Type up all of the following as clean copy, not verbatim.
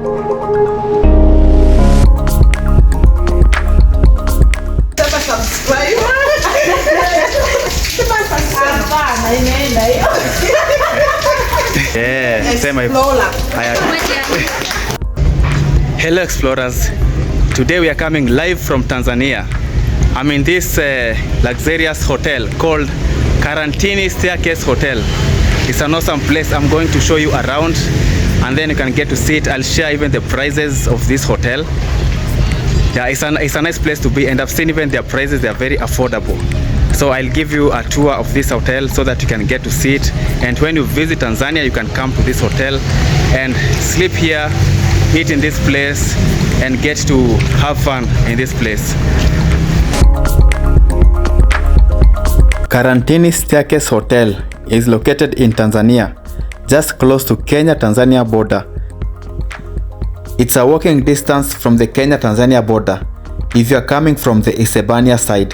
Yeah, sema Hello explorers. Today we are coming live from Tanzania. I'm in this luxurious hotel called KARANTINI Staircase Hotel. It's an awesome place. I'm going to show you around and then you can get to see it. I'll share even the prices of this hotel. Yeah, it's a nice place to be, and I've seen even their prices. They are very affordable. So I'll give you a tour of this hotel so that you can get to see it. And when you visit Tanzania, you can come to this hotel and sleep here, eat in this place, and get to have fun in this place. KARANTINI Staircase Hotel is located in Tanzania, just close to Kenya Tanzania border. It's a walking distance from the Kenya Tanzania border if you are coming from the Isebania side.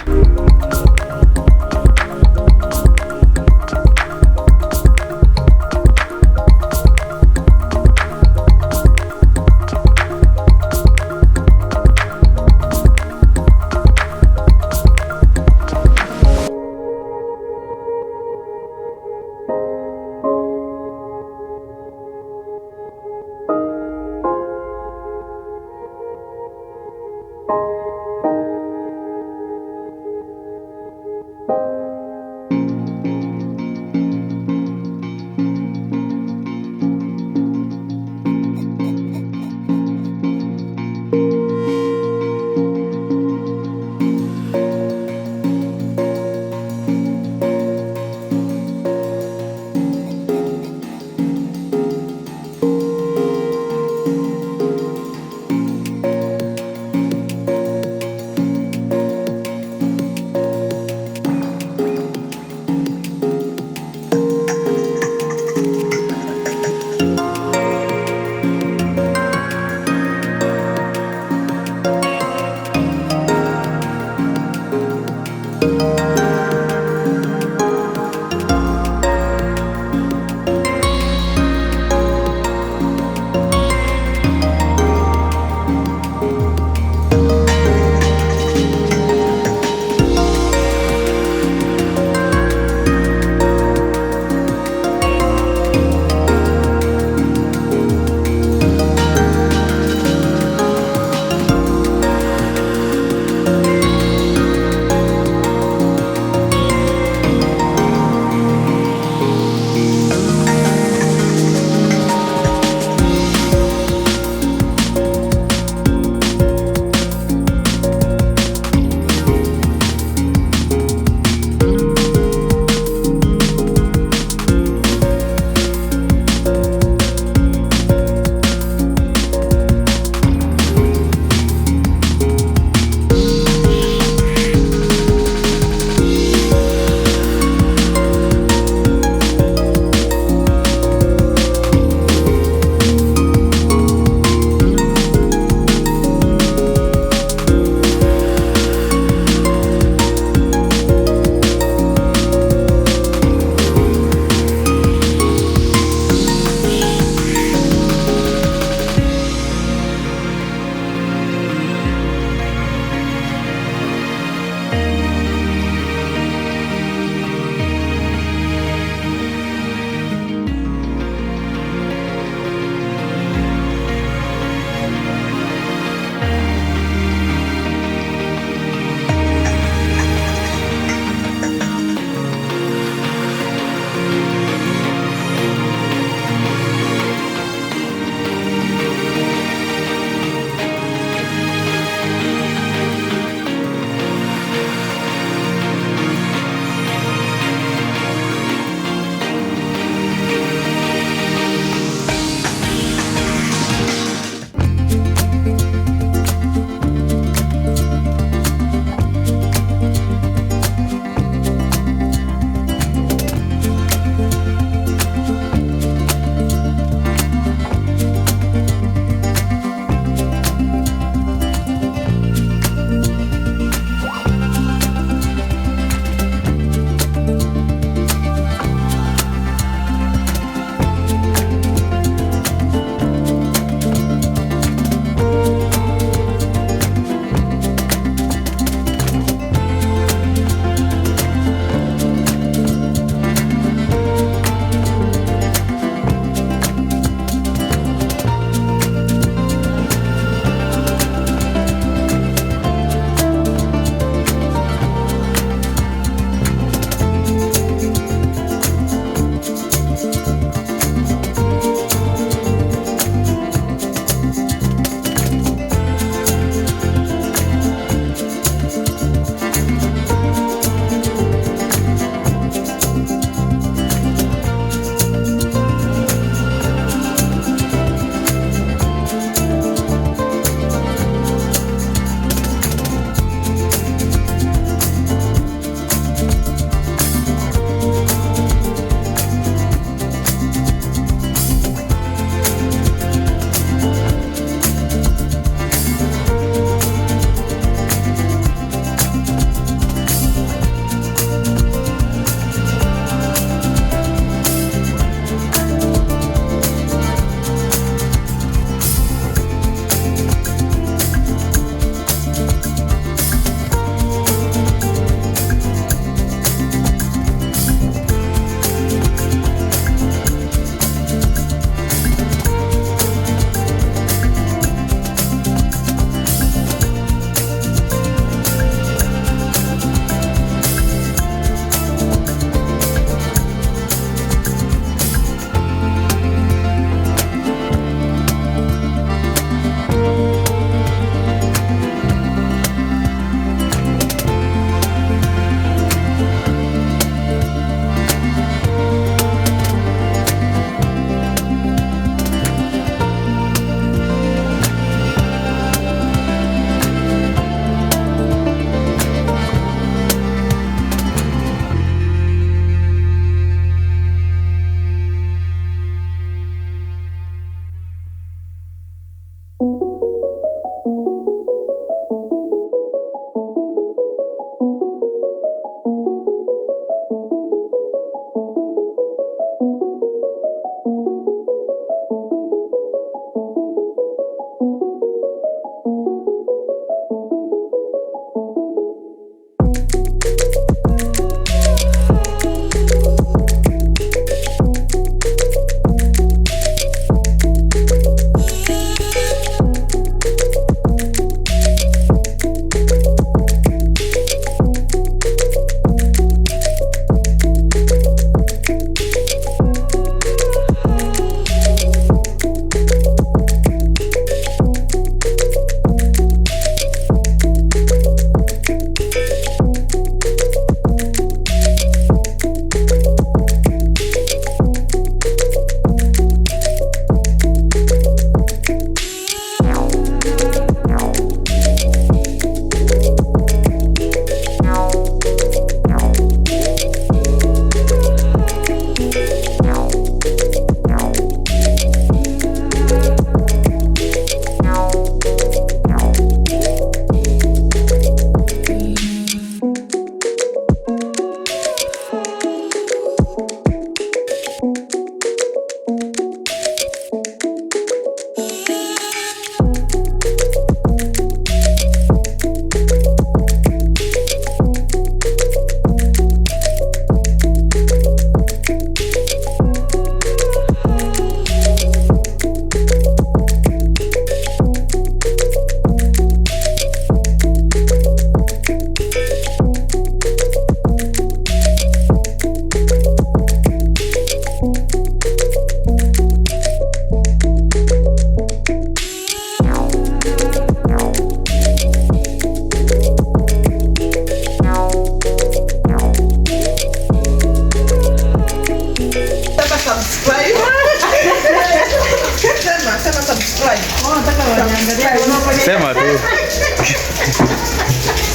Sema tu.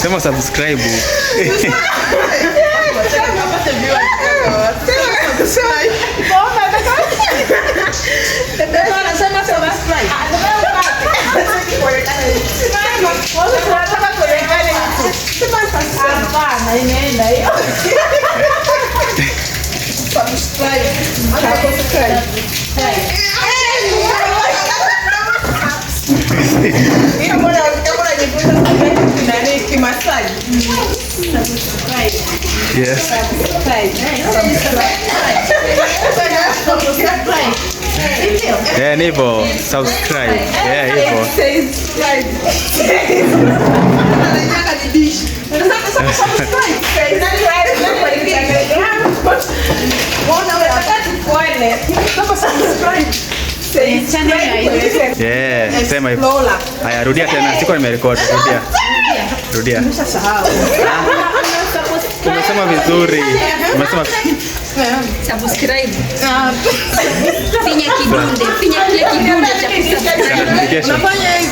Sema subscribe. Yes. Yeah, nipo subscribe. Yeah, nipo. Yeah, sema hivyo. Haya, rudia tena. Siko nimerecord. Rudia. Umesema vizuri. Umesema subscribe. Finya kidude, finya kile kidude cha kusubscribe.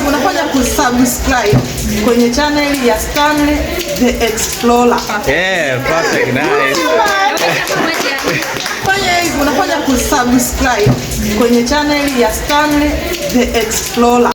Unafanya kusubscribe kwenye channel ya Stanley the Explorer. Yeah, perfect, nice. Unafanya kusubscribe kwenye channel ya Stanley the Explorer.